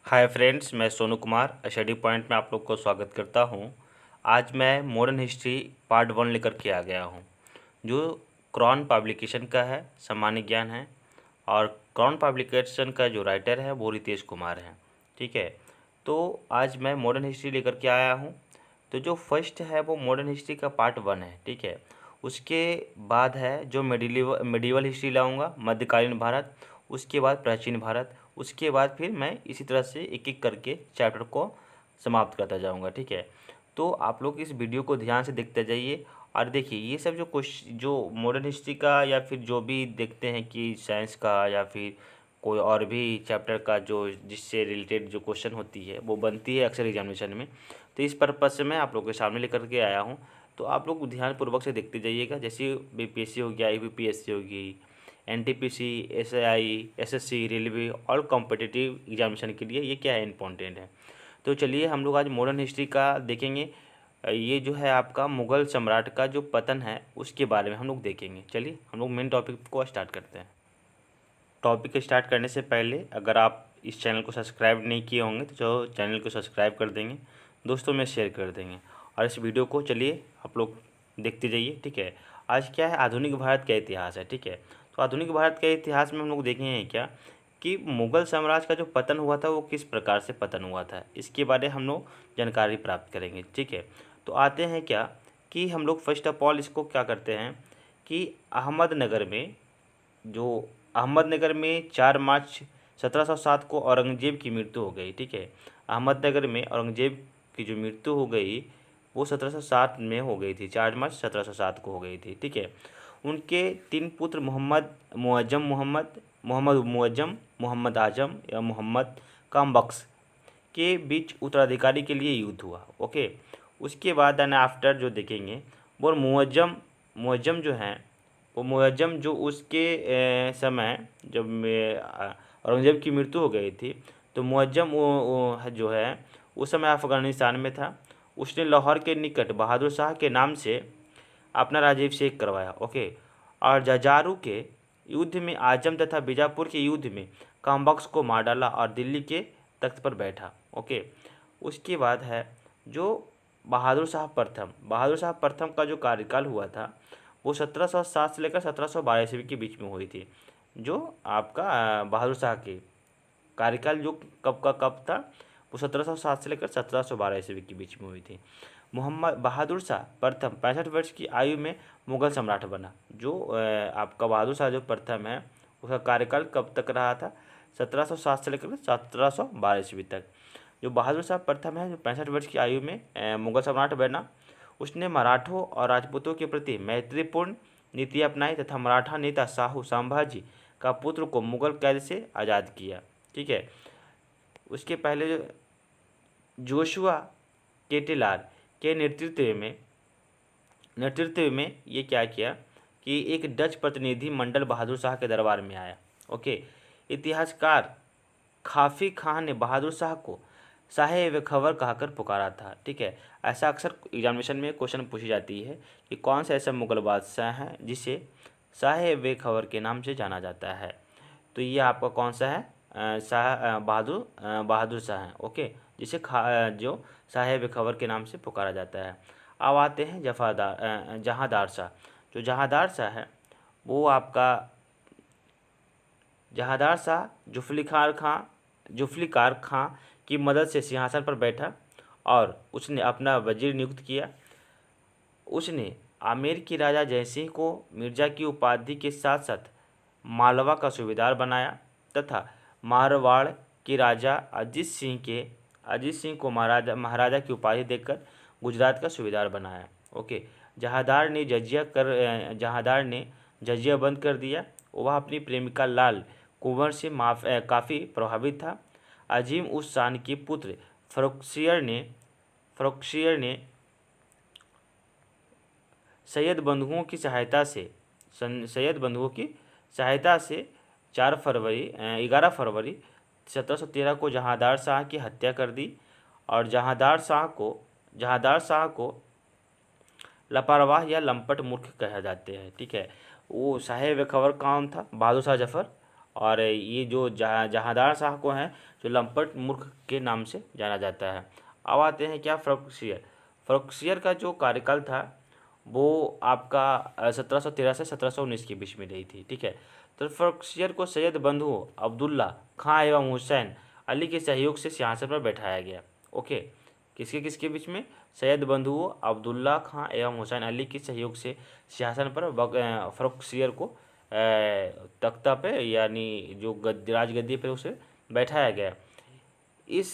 Hi friends, मैं Sonu Kumar study point में आप लोग को स्वागत करता हूं। आज मैं मॉडर्न हिस्ट्री पार्ट 1 लेकर के आ गया हूं, जो क्रॉन पब्लिकेशन का है, सामान्य ज्ञान है। और क्रॉन पब्लिकेशन का जो राइटर है वो रितेश कुमार हैं। ठीक है, तो आज मैं मॉडर्न हिस्ट्री लेकर के आया हूं। तो जो फर्स्ट है वो मॉडर्न हिस्ट्री का पार्ट 1 है। ठीक है, उसके बाद है जो मेडिवल हिस्ट्री लाऊंगा, मध्यकालीन भारत। उसके बाद प्राचीन भारत। उसके बाद फिर मैं इसी तरह से एक एक करके चैप्टर को समाप्त करता जाऊंगा। ठीक है, तो आप लोग इस वीडियो को ध्यान से देखते जाइए। और देखिए, ये सब जो मॉडर्न हिस्ट्री का या फिर जो भी देखते हैं कि साइंस का या फिर कोई और भी चैप्टर का जो जिससे रिलेटेड जो क्वेश्चन होती है वो बनती है अक्सर एग्जामिनेशन में। तो इस पर्पज़ से मैं आप लोगों के सामने लेकर के आया हूँ। तो आप लोग ध्यानपूर्वक से देखते जाइएगा। जैसे बीपीएससी हो गया, यूपीएससी होगी, एनटीपीसी, एसआई, एसएससी, रेलवे और कॉम्पिटिटिव एग्जामिनेशन के लिए ये क्या है, इम्पोर्टेंट है। तो चलिए हम लोग आज मॉडर्न हिस्ट्री का देखेंगे। ये जो है आपका मुग़ल सम्राट का जो पतन है उसके बारे में हम लोग देखेंगे। चलिए हम लोग मेन टॉपिक को स्टार्ट करते हैं। टॉपिक स्टार्ट करने से पहले अगर आप इस चैनल को सब्सक्राइब नहीं किए होंगे तो जो चैनल को सब्सक्राइब कर देंगे, दोस्तों में शेयर कर देंगे। और इस वीडियो को चलिए आप लोग देखते जाइए। ठीक है, आज क्या है, आधुनिक भारत का इतिहास है। ठीक है, तो आधुनिक भारत के इतिहास में हम लोग देखेंगे क्या कि मुग़ल साम्राज्य का जो पतन हुआ था वो किस प्रकार से पतन हुआ था, इसके बारे में हम लोग जानकारी प्राप्त करेंगे। ठीक है, तो आते हैं क्या कि हम लोग फर्स्ट ऑफ ऑल इसको क्या करते हैं कि अहमदनगर में जो अहमदनगर में 4 मार्च 1707 को औरंगजेब की मृत्यु हो गई। ठीक है, अहमदनगर में औरंगजेब की जो मृत्यु हो गई वो 1707 में हो गई थी, 4 मार्च 1707 को हो गई थी। ठीक है, उनके 3 पुत्र मोहम्मद मुअज्जम, मोहम्मद मुअज्जम, मोहम्मद आजम या मोहम्मद कामबख्श के बीच उत्तराधिकारी के लिए युद्ध हुआ। ओके, उसके बाद एंड आफ्टर जो देखेंगे वो मुअज्जम मुअज्जम जो हैं वो मुअज्जम जो उसके समय जब औरंगजेब की मृत्यु हो गई थी तो मुअज्जम वो जो है उस समय अफ़गानिस्तान में था। उसने लाहौर के निकट बहादुर शाह के नाम से अपना राज्याभिषेक करवाया। ओके, और जजारू के युद्ध में आजम तथा बीजापुर के युद्ध में कामबख्श को मार डाला और दिल्ली के तख्त पर बैठा। ओके, उसके बाद है जो बहादुर शाह प्रथम का जो कार्यकाल हुआ था वो 1707 से लेकर 1712 ईस्वी के बीच में हुई थी। जो आपका बहादुर शाह के कार्यकाल जो कब का कब था वो 1707 से लेकर 1712 ईस्वी के बीच में हुई थी। मोहम्मद बहादुर शाह प्रथम 65 वर्ष की आयु में मुग़ल सम्राट बना। जो आपका बहादुर शाह जो प्रथम है उसका कार्यकाल कब तक रहा था, 1707 से लेकर 1712 ईस्वी तक। जो बहादुर शाह प्रथम है जो 65 वर्ष की आयु में मुग़ल सम्राट बना, उसने मराठों और राजपूतों के प्रति मैत्रीपूर्ण नीति अपनाई तथा मराठा नेता शाहू संभाजी का पुत्र को मुग़ल कैद से आज़ाद किया। ठीक है, उसके पहले जो जोशुआ केटेलार के नेतृत्व में ये क्या किया कि एक डच प्रतिनिधि मंडल बहादुर शाह के दरबार में आया। ओके, इतिहासकार खाफी खान ने बहादुर शाह को साहेब खबर कहकर पुकारा था। ठीक है, ऐसा अक्सर एग्जामिनेशन में क्वेश्चन पूछी जाती है कि कौन सा ऐसा मुगल बादशाह है जिसे साहेब खबर के नाम से जाना जाता है। तो ये आपका कौन सा है, बहादुर शाह है। ओके, जिसे जो साहेब खबर के नाम से पुकारा जाता है। अब आते हैं जहांदार शाह। जो जहांदार शाह है वो आपका जहांदार शाह जुल्फ़िकार खां की मदद से सिंहासन पर बैठा और उसने अपना वजीर नियुक्त किया। उसने आमेर के राजा जयसिंह को मिर्ज़ा की उपाधि के साथ साथ मालवा का सूबेदार बनाया तथा मारवाड़ के राजा अजीत सिंह को महाराजा की उपाधि देकर गुजरात का सूबेदार बनाया। ओके, जहांदार ने जजिया बंद कर दिया। वह अपनी प्रेमिका लाल कुंवर से काफ़ी प्रभावित था। अजीम उस शान के पुत्र फ़रुखसियर ने सैयद बंधुओं की सहायता से 11 फरवरी 1713 को जहांदार शाह की हत्या कर दी। और जहांदार शाह को लापरवाह या लंपट मूर्ख कहा जाते हैं। ठीक है, वो साहेब खबर कौन था, बहादुर शाह जफर। और ये जो जहांदार शाह को हैं जो लंपट मूर्ख के नाम से जाना जाता है। अब आते हैं क्या, फ़र्रुखसियर। फ़र्रुखसियर का जो कार्यकाल था वो आपका 1713 से 1719 के बीच में रही थी। ठीक है, तो फ़र्रुखसियर को सैयद बंधु अब्दुल्ला खां एवं हुसैन अली के सहयोग से सिंहासन पर बैठाया गया। ओके, किसके किसके बीच में, सैयद बंधु अब्दुल्ला खां एवं हुसैन अली के सहयोग से सिंहासन पर फ़र्रुखसियर को तख्ता पे यानी जो राजगद्दी पे उसे बैठाया गया। इस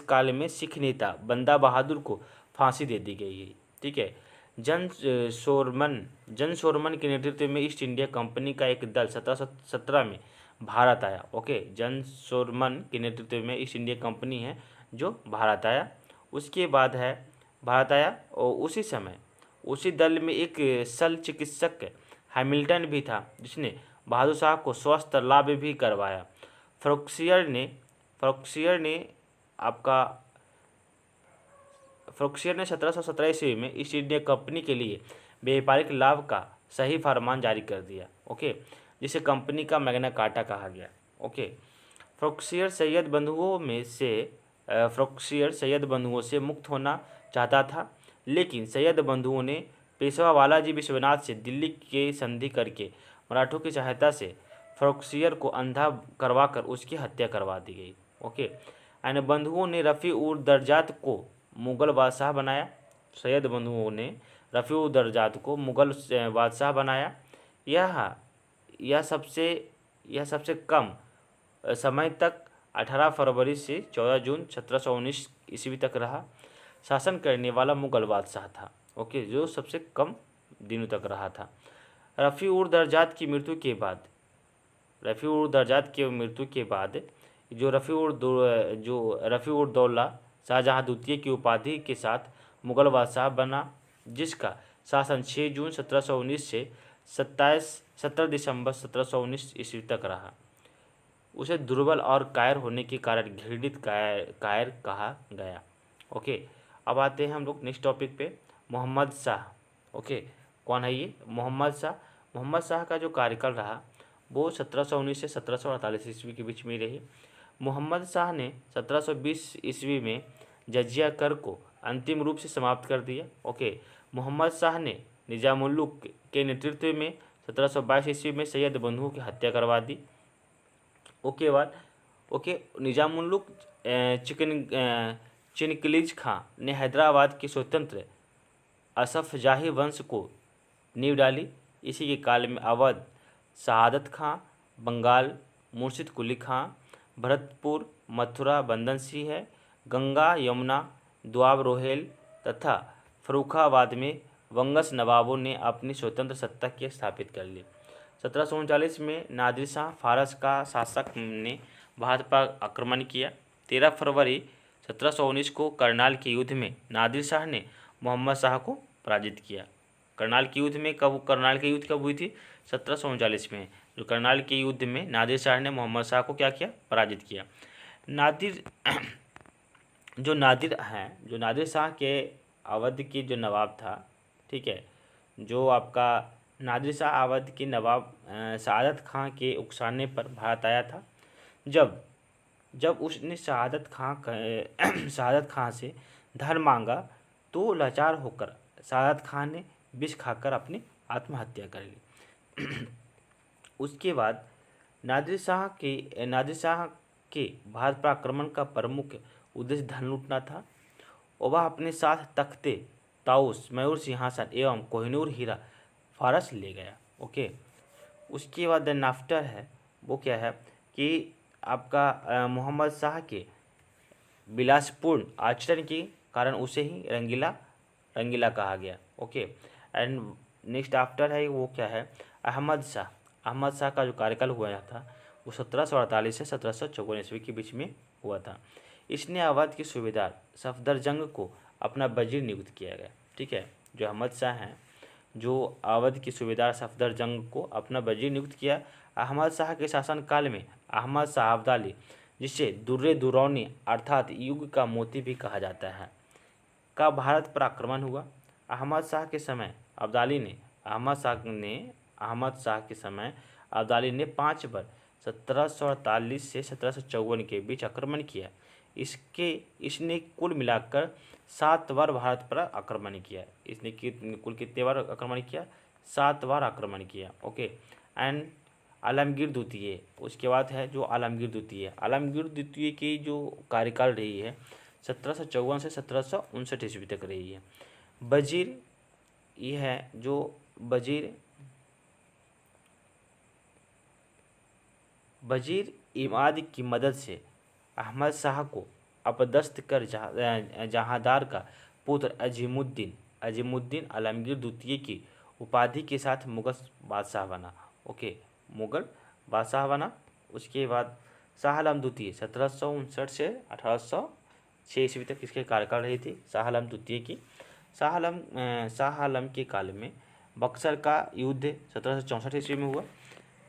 काल में सिख नेता बंदा बहादुर को फांसी दे दी गई है। ठीक है, जन शोरमन के नेतृत्व में ईस्ट इंडिया कंपनी का एक दल 1717 में भारत आया। ओके, जन शोरमन के नेतृत्व में ईस्ट इंडिया कंपनी है जो भारत आया। उसके बाद है भारत आया और उसी समय उसी दल में एक शल्य चिकित्सक हैमिल्टन भी था जिसने बहादुर शाह को स्वास्थ्य लाभ भी करवाया। फ़र्रुखसियर ने 1717 ईस्वी में ईस्ट इंडिया कंपनी के लिए व्यापारिक लाभ का सही फरमान जारी कर दिया। ओके, जिसे कंपनी का मैग्ना कार्टा कहा गया। ओके, फ़र्रुखसियर सैयद बंधुओं से मुक्त होना चाहता था, लेकिन सैयद बंधुओं ने पेशवा बालाजी विश्वनाथ से दिल्ली के संधि करके मराठों की सहायता से फ़र्रुखसियर को अंधा करवाकर उसकी हत्या करवा दी गई। ओके, एंड बंधुओं ने रफ़ी उद दरजात को मुग़ल बादशाह बनाया। सैयद बंधुओं ने रफ़ी उद दरजात को मुग़ल बादशाह बनाया। यह सबसे कम समय तक 18 फरवरी से 14 जून 1719 ईस्वी तक रहा शासन करने वाला मुग़ल बादशाह था। ओके, जो सबसे कम दिनों तक रहा था। रफ़ी उद दरजात की मृत्यु के बाद जो रफ़ी उद दौला शाहजहाँ द्वितीय की उपाधि के साथ मुग़ल बादशाह बना, जिसका शासन 6 जून 1719 से 17 दिसंबर 1719 ईस्वी तक रहा। उसे दुर्बल और कायर होने के कारण घृणित कायर कहा गया। ओके, अब आते हैं हम लोग नेक्स्ट टॉपिक पे, मोहम्मद शाह। ओके, कौन है ये, मोहम्मद शाह का जो कार्यकाल रहा वो 1719 से 1748 ईस्वी के बीच में रही। मोहम्मद शाह ने 1720 ईस्वी में जजिया कर को अंतिम रूप से समाप्त कर दिया। ओके, मोहम्मद शाह ने निजामुल्लुक के नेतृत्व में 1722 ईस्वी में सैयद बंधुओं की हत्या करवा दी। निजामुल्लुक चिनकिलीज खां ने हैदराबाद के स्वतंत्र असफ जाही वंश को नींव डाली। इसी के काल में अवध, शहादत खां, बंगाल, मुर्शिद कुली खां, भरतपुर, मथुरा, बंदन सिंह है, गंगा यमुना, दोआब रोहेल तथा फर्रुखाबाद में वंगस नवाबों ने अपनी स्वतंत्र सत्ता की स्थापित कर ली। 1739 में नादिर शाह फारस का शासक ने भारत पर आक्रमण किया। 13 फरवरी 1719 को करनाल के युद्ध में नादिर शाह ने मोहम्मद शाह को पराजित किया। करनाल की युद्ध कब हुई थी, 1739 में। जो करनाल के युद्ध में नादिर शाह ने मोहम्मद शाह को क्या किया, पराजित किया। जो नादिर शाह के अवध के जो नवाब था, ठीक है, जो आपका नादिर शाह अवध के नवाब शहादत खां के उकसाने पर भारत आया था। जब उसने शहादत खां से धन मांगा तो लाचार होकर शहादत खां ने विष खाकर अपनी आत्महत्या कर ली। उसके बाद नादिर शाह के भारत पर आक्रमण का प्रमुख उद्देश्य धन लूटना था और वह अपने साथ तख्ते, ताउस, मयूर सिंहासन एवं कोहिनूर हीरा फारस ले गया। ओके, उसके बाद नाफ्टर है वो क्या है कि आपका मोहम्मद शाह के विलासपूर्ण आचरण के कारण उसे ही रंगीला कहा गया। ओके, एंड नेक्स्ट आफ्टर है वो क्या है, अहमद शाह का जो कार्यकाल हुआ था वो 1748 से 1754 ईस्वी के बीच में हुआ था। इसने अवध के सूबेदार सफदरजंग को अपना वजीर नियुक्त किया गया। ठीक है, जो अहमद शाह हैं जो अवध के सूबेदार सफदरजंग को अपना वजीर नियुक्त किया। अहमद शाह के शासनकाल में अहमद शाह अब्दाली, जिसे दुर्रे दुरौनी अर्थात युग का मोती भी कहा जाता है, भारत पर आक्रमण हुआ। अहमद शाह के समय अब्दाली ने अहमद शाह के समय अब्दाली ने 5 बार 1748 से 1754 के बीच आक्रमण किया। इसने कुल मिलाकर 7 बार भारत पर आक्रमण किया। इसने कुल कितने बार आक्रमण किया? 7 बार आक्रमण किया। ओके। एंड आलमगीर द्वितीय, उसके बाद है जो आलमगीर द्वितीय। आलमगीर द्वितीय की जो कार्यकाल रही है 1754 से 1759 ईस्वी तक रही है। वजीर ये है जो वजीर इमाद की मदद से अहमद शाह को अपदस्थ कर जहांदार का पुत्र अजीमुद्दीन आलमगीर द्वितीय की उपाधि के साथ मुगल बादशाह बना। ओके, मुगल बादशाह बना। उसके बाद शाह आलम द्वितीय 1759 से 1806 ईस्वी तक इसके कार्यकाल रही थी शाह आलम द्वितीय की। शाह आलम के काल में बक्सर का युद्ध 1764 ईस्वी में हुआ,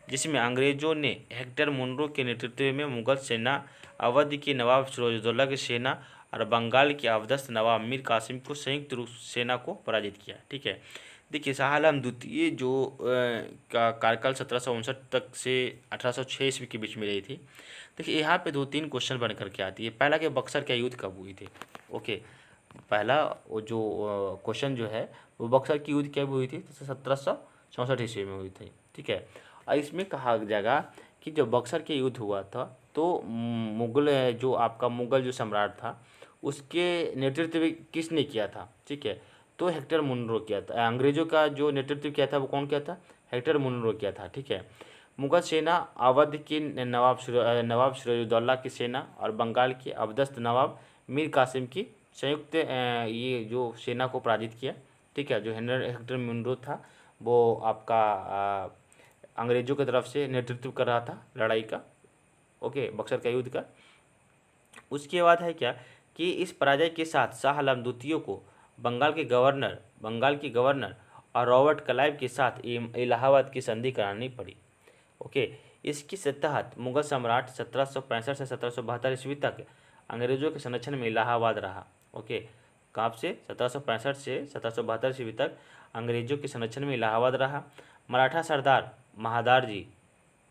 जिसमें अंग्रेजों ने हेक्टर मुनरो के नेतृत्व में मुगल सेना, अवध के नवाब सिराजुद्दौला की सेना और बंगाल के अवधस्थ नवाब मीर कासिम को संयुक्त रूप सेना को पराजित किया। ठीक है, देखिए शाह आलम द्वितीय जो का कार्यकाल 1759 तक से 1806 ईस्वी के बीच में रही थी। देखिए यहाँ पे 2-3 क्वेश्चन बन करके आती है। पहला कि बक्सर का युद्ध कब हुई थी? ओके, पहला वो जो क्वेश्चन जो है वो बक्सर की युद्ध कब हुई थी? तो 1764 ईस्वी में हुई थी। ठीक है, और इसमें कहा जाएगा कि जब बक्सर के युद्ध हुआ था तो मुगल जो आपका मुगल जो सम्राट था उसके नेतृत्व किसने किया था? ठीक है, तो हेक्टर मुनरो किया था। अंग्रेजों का जो नेतृत्व किया था वो कौन किया था? हेक्टर मुनरो किया था। ठीक है, मुगल सेना अवध के नवाब सिराजुद्दौला की सेना और बंगाल के अवधस्थ नवाब मीर कासिम की संयुक्त ये जो सेना को पराजित किया। ठीक है, जो हेक्टर मुनरो था वो आपका अंग्रेजों की तरफ से नेतृत्व कर रहा था लड़ाई का। ओके, बक्सर का युद्ध का। उसके बाद है क्या कि इस पराजय के साथ शाह आलम द्वितीय को बंगाल के गवर्नर और रॉबर्ट क्लाइव के साथ इलाहाबाद की संधि करानी पड़ी। ओके, इसके तहत मुगल सम्राट 1765 से 1772 ईस्वी तक अंग्रेजों के संरक्षण में इलाहाबाद रहा। ओके, कब से? 1765 से 1772 ईस्वी तक अंग्रेजों के संरक्षण में इलाहाबाद रहा। मराठा सरदार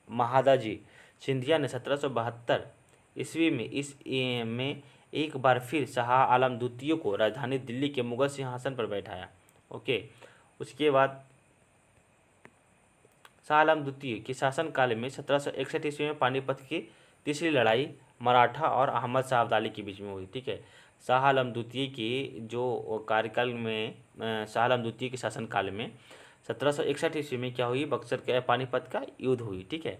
महादाजी सिंधिया ने 1772 ईस्वी में एक बार फिर शाह आलम द्वितीय को राजधानी दिल्ली के मुगल सिंहासन पर बैठाया। ओके, उसके बाद शाह आलम द्वितीय के शासनकाल में 1761 ईस्वी में पानीपत की तीसरी लड़ाई मराठा और अहमद शाह अब्दाली के बीच में हुई। ठीक है, शाह आलम द्वितीय की जो कार्यकाल में शाह आलम द्वितीय के शासनकाल में 1761 ईस्वी में क्या हुई? बक्सर के पानीपत का युद्ध हुई। ठीक है,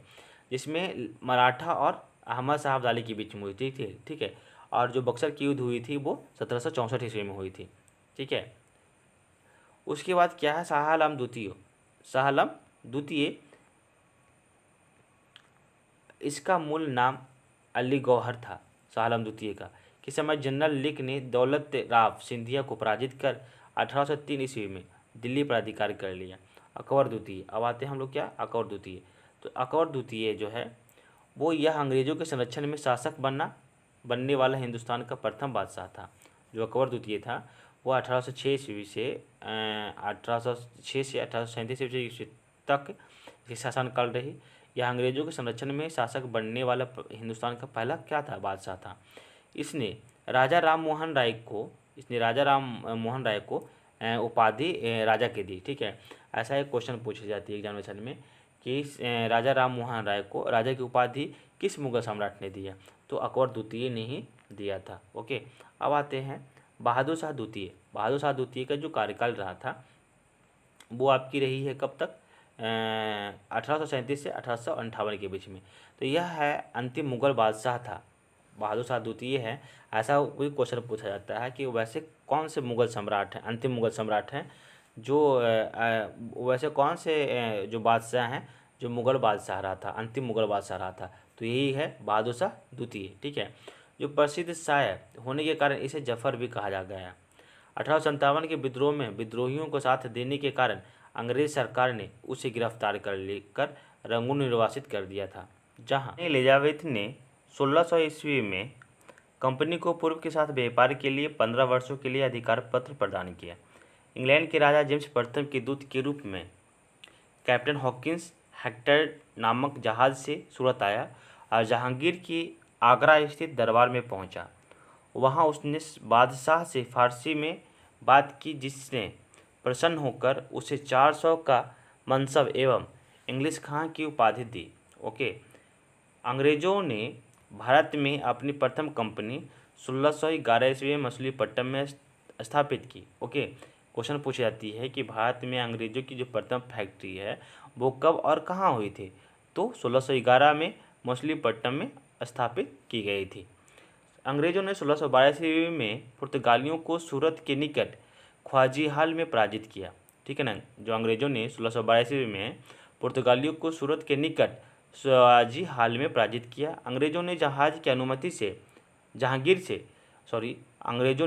जिसमें मराठा और अहमद शाह अब्दाली के बीच में हुई थी। ठीक है, और जो बक्सर की युद्ध हुई थी वो 1764 ईस्वी में हुई थी। ठीक है, उसके बाद क्या है? शाह आलम द्वितीय इसका मूल नाम अली गौहर था। शाह आलम द्वितीय का कि समय जनरल लिक ने दौलत राव सिंधिया को पराजित कर 1803 ईस्वी में दिल्ली पर अधिकार कर लिया। अकबर द्वितीय, अब आते हैं हम लोग क्या? अकबर द्वितीय। तो अकबर द्वितीय जो है वो यह अंग्रेजों के संरक्षण में शासक बनने वाला हिंदुस्तान का प्रथम बादशाह था। जो अकबर द्वितीय था वो 1806 ईस्वी से 1837 ईस्वी तक इसकी शासनकाल रही। यह अंग्रेजों के संरक्षण में शासक बनने वाला हिंदुस्तान का पहला क्या था? बादशाह था। इसने राजा राम मोहन राय को उपाधि राजा के दी। ठीक है, ऐसा एक क्वेश्चन पूछी जाती है एग्जामिनेशन में कि राजा राम मोहन राय को राजा की उपाधि किस मुगल सम्राट ने दिया? तो अकबर द्वितीय ने ही दिया था। ओके, अब आते हैं बहादुर शाह द्वितीय। बहादुर शाह द्वितीय का जो कार्यकाल रहा था वो आपकी रही है कब तक? 1837 से 1858 के बीच में। तो यह है अंतिम मुगल बादशाह था, बहादुर शाह द्वितीय है। ऐसा कोई क्वेश्चन पूछा जाता है कि वैसे कौन से मुगल सम्राट हैं, अंतिम मुगल सम्राट हैं जो वैसे कौन से जो बादशाह हैं जो मुगल बादशाह रहा था, अंतिम मुगल बादशाह रहा था? तो यही है बहादुर शाह द्वितीय। ठीक है, जो प्रसिद्ध शायर होने के कारण इसे जफर भी कहा जा गया। 1857 के विद्रोह में विद्रोहियों को साथ देने के कारण अंग्रेज सरकार ने उसे गिरफ्तार कर लेकर रंगून निर्वासित कर दिया था, जहाँ एलिजाबेथ ने 1600 ईस्वी में कंपनी को पूर्व के साथ व्यापार के लिए 15 वर्षों के लिए अधिकार पत्र प्रदान किया। इंग्लैंड के राजा जेम्स प्रथम के दूत के रूप में कैप्टन हॉकिंस हेक्टर नामक जहाज़ से सूरत आया और जहांगीर की आगरा स्थित दरबार में पहुंचा। वहां उसने बादशाह से फारसी में बात की, जिसने प्रसन्न होकर उसे 400 का मनसब एवं इंग्लिश खां की उपाधि दी। ओके, अंग्रेज़ों ने भारत में अपनी प्रथम कंपनी 1611 ईस्वी में मछलीपट्टनम में स्थापित की। ओके, क्वेश्चन पूछी जाती है कि भारत में अंग्रेज़ों की जो प्रथम फैक्ट्री है वो कब और कहाँ हुई थी, तो 1611 में मछलीपट्टनम में स्थापित की गई थी। अंग्रेज़ों ने 1612 ईस्वी में पुर्तगालियों को सूरत के निकट ख्वाजिहाल में पराजित किया। ठीक है ना, जो अंग्रेज़ों ने 1612 ईस्वी में पुर्तगालियों को सूरत के निकट ख्वाजिहाल में पराजित किया। अंग्रेज़ों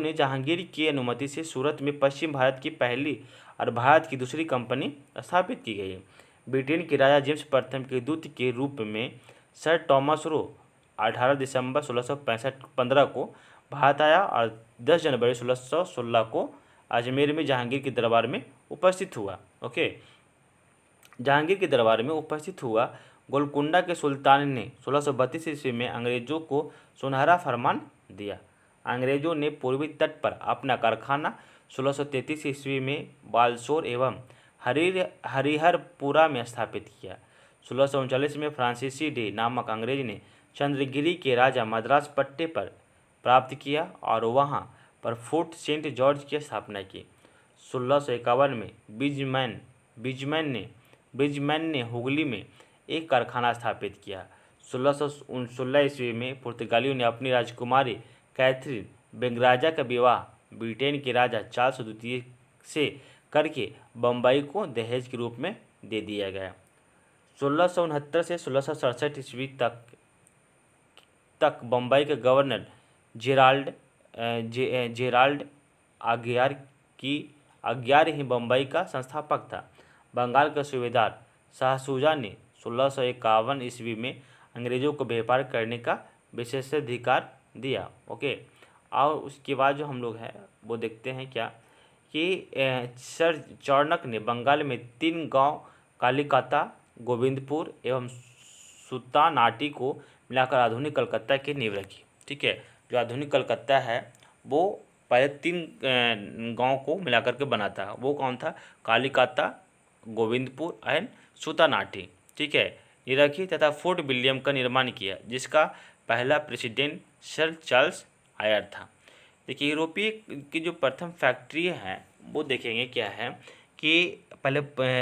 ने जहांगीर की अनुमति से सूरत में पश्चिम भारत की पहली और भारत की दूसरी कंपनी स्थापित की गई। ब्रिटेन के राजा जेम्स प्रथम के दूत के रूप में सर टॉमस रो 18 दिसंबर 1615 को भारत आया और 10 जनवरी 1616 को अजमेर में जहांगीर के दरबार में उपस्थित हुआ। ओके, जहांगीर के दरबार में उपस्थित हुआ। गोलकुंडा के सुल्तान ने 1632 ईस्वी में अंग्रेज़ों को सुनहरा फरमान दिया। अंग्रेज़ों ने पूर्वी तट पर अपना कारखाना 1633 ईस्वी में बालसोर एवं हरिहरपुरा में स्थापित किया। 1639 में फ्रांसीसी डे नामक अंग्रेज ने चंद्रगिरी के राजा मद्रास पट्टे पर प्राप्त किया और वहां पर फोर्ट सेंट जॉर्ज की स्थापना की। 1651 में ब्रिजमैन ने हुगली में एक कारखाना स्थापित किया। 1616 ईस्वी में पुर्तगालियों ने अपनी राजकुमारी कैथरीन बेंगराजा का विवाह ब्रिटेन के राजा चार्ल्स द्वितीय से करके बम्बई को दहेज के रूप में दे दिया गया। 1669 से 1667 ईस्वी तक बम्बई का गवर्नर जेराल्ड आग्यार ही बम्बई का संस्थापक था। बंगाल का सूबेदार शाहशुजा ने 1651 ईस्वी में अंग्रेज़ों को व्यापार करने का विशेषाधिकार दिया। ओके, और उसके बाद जो हम लोग हैं वो देखते हैं क्या कि सर चाणक्य ने बंगाल में 3 गांव कालिकाता, गोविंदपुर एवं सुतानाटी को मिलाकर आधुनिक कलकत्ता की नींव रखी। ठीक है, जो आधुनिक कलकत्ता है वो पहले 3 गांव को मिलाकर के बना था। वो कौन था? कालिकाता, गोविंदपुर एंड सुतानाटी। ठीक है, ये रखी तथा फोर्ट विलियम का निर्माण किया, जिसका पहला प्रेसिडेंट सर चार्ल्स आयर था। देखिए, यूरोपीय की जो प्रथम फैक्ट्री है वो देखेंगे क्या है कि पहले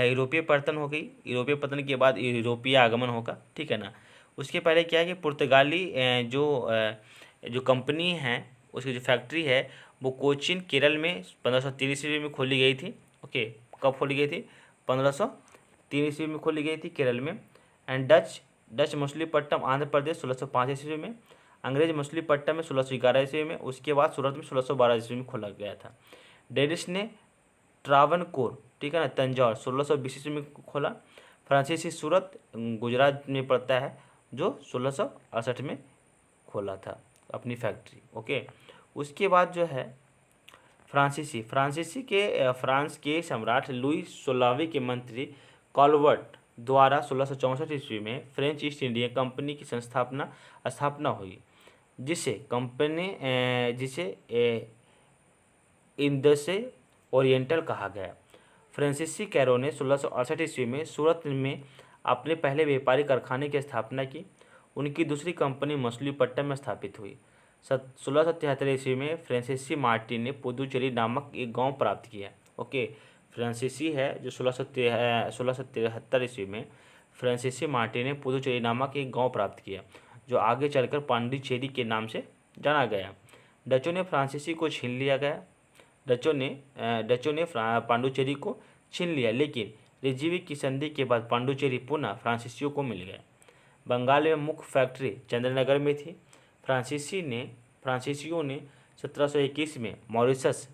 यूरोपीय पतन हो गई, यूरोपीय पतन के बाद यूरोपीय आगमन होगा। ठीक है ना, उसके पहले क्या है कि पुर्तगाली जो कंपनी है उसकी जो फैक्ट्री है वो कोचीन केरल में 1503 ईस्वी में खोली गई थी। ओके, कब खोली गई थी? 1503 ईस्वी में खोली गई थी केरल में। एंड डच मछलीपट्टनम आंध्र प्रदेश 1605 ईस्वी में। अंग्रेज मछलीपट्टनम में 1611 ईस्वी में। उसके बाद सूरत में 1612 ईस्वी में खोला गया था। डेनिश ने ट्रावनकोर, ठीक है ना, तंजौर 1620 ईस्वी में खोला। फ्रांसीसी सूरत गुजरात में पड़ता है, जो 1668 में खोला था अपनी फैक्ट्री। ओके, उसके बाद जो है फ्रांस के सम्राट लुई 16वीं के मंत्री कॉलवर्ट द्वारा 1664 ईस्वी में फ्रेंच ईस्ट इंडिया कंपनी की स्थापना हुई, जिसे इंडसे ओरिएंटल कहा गया। फ्रांसीसी कैरो ने 1668 ईस्वी में सूरत में अपने पहले व्यापारिक कारखाने की स्थापना की। उनकी दूसरी कंपनी मछलीपट्टनम में स्थापित हुई। 1673 ईस्वी में फ्रांसीसी मार्टिन ने पुदुचेरी नामक एक गांव प्राप्त किया। ओके, फ्रांसीसी है जो 1673 ईस्वी में फ्रांसीसी मार्टिन ने पुदुचेरी नामक एक गांव प्राप्त किया, जो आगे चलकर पांडिचेरी के नाम से जाना गया। डचों ने पांडुचेरी को छीन लिया, लेकिन रिजीवी की संधि के बाद पांडुचेरी पुनः फ्रांसीसियों को मिल गया। बंगाल में मुख्य फैक्ट्री चंद्रनगर में थी। फ्रांसीसियों ने 1721 में मॉरिशस,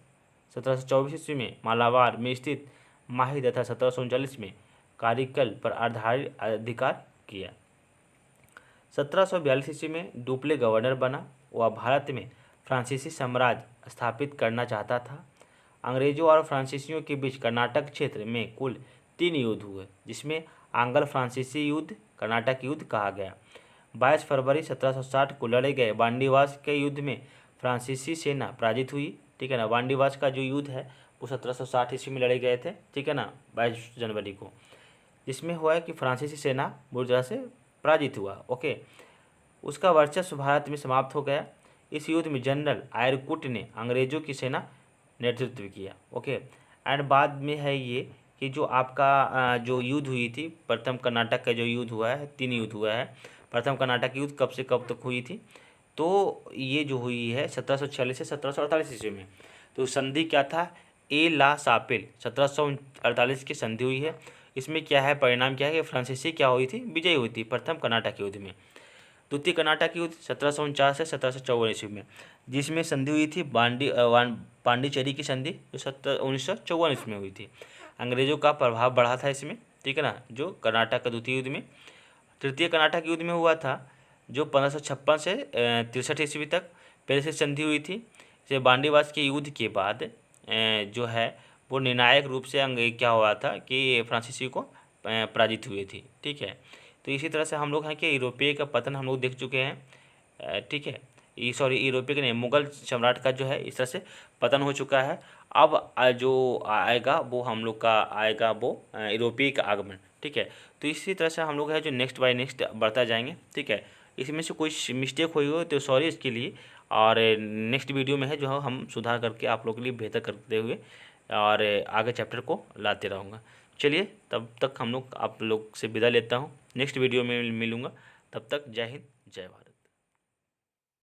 1724 ईस्वी में मालाबार में स्थित माही तथा 1739 में कारिकल पर अधिकार किया। 1742 ईस्वी में डुप्ले गवर्नर बना। वह भारत में फ्रांसीसी साम्राज्य स्थापित करना चाहता था। अंग्रेजों और फ्रांसीसियों के बीच कर्नाटक क्षेत्र में कुल 3 युद्ध हुए, जिसमें आंग्ल फ्रांसीसी युद्ध, कर्नाटक युद्ध कहा गया। 22 फरवरी 1760 को लड़े गए वांडीवास के युद्ध में फ्रांसीसी सेना पराजित हुई। ठीक है ना, वांडीवास का जो युद्ध है वो 1760 ईस्वी में लड़े गए थे। ठीक है ना, 22 जनवरी को, जिसमें हुआ है कि फ्रांसीसी सेना बुरी तरह से पराजित हुआ। ओके, उसका वर्चस्व भारत में समाप्त हो गया। इस युद्ध में जनरल आयरकुट ने अंग्रेजों की सेना नेतृत्व किया। ओके, एंड बाद में है ये कि जो आपका जो युद्ध हुई थी, प्रथम कर्नाटक का जो युद्ध हुआ है, 3 युद्ध हुआ है। प्रथम कर्नाटक युद्ध कब से कब तक हुई थी, तो ये जो हुई है 1746 से 1748 ईस्वी में। तो संधि क्या था, ए ला सापेल 1748 की संधि हुई है। इसमें क्या है, परिणाम क्या है कि फ्रांसीसी क्या हुई थी, विजयी हुई थी प्रथम कर्नाटक युद्ध में। द्वितीय कर्नाटक युद्ध 1749 से 1754 ईस्वी में, जिसमें संधि हुई थी पांडिचेरी की संधि, जो 1954 ईस्वी में हुई थी। अंग्रेजों का प्रभाव बढ़ा था इसमें। ठीक है ना, जो कर्नाटक का द्वितीय युद्ध में। तृतीय कर्नाटक युद्ध में हुआ था जो 1556 से 63 ईस्वी तक पहले से संधि हुई थी। से बांडीवास के युद्ध के बाद जो है वो निर्णायक रूप से क्या हुआ था कि फ्रांसीसी को पराजित हुए थी। ठीक है, तो इसी तरह से हम लोग हैं कि यूरोपीय का पतन हम लोग देख चुके हैं। ठीक है, यूरोपीय के नहीं, मुगल सम्राट का जो है इस तरह से पतन हो चुका है। अब जो आएगा वो हम लोग का आएगा वो यूरोपीय का आगमन। ठीक है, तो इसी तरह से हम लोग है जो नेक्स्ट बाय नेक्स्ट बढ़ता जाएंगे। ठीक है, इसमें से कोई मिस्टेक हुई हो तो सॉरी इसके लिए, और नेक्स्ट वीडियो में है जो हम सुधार करके आप लोगों के लिए बेहतर करते हुए और आगे चैप्टर को लाते रहूँगा। चलिए, तब तक हम लोग आप लोग से विदा लेता हूँ, नेक्स्ट वीडियो में मिलूँगा। तब तक जय हिंद, जय भारत।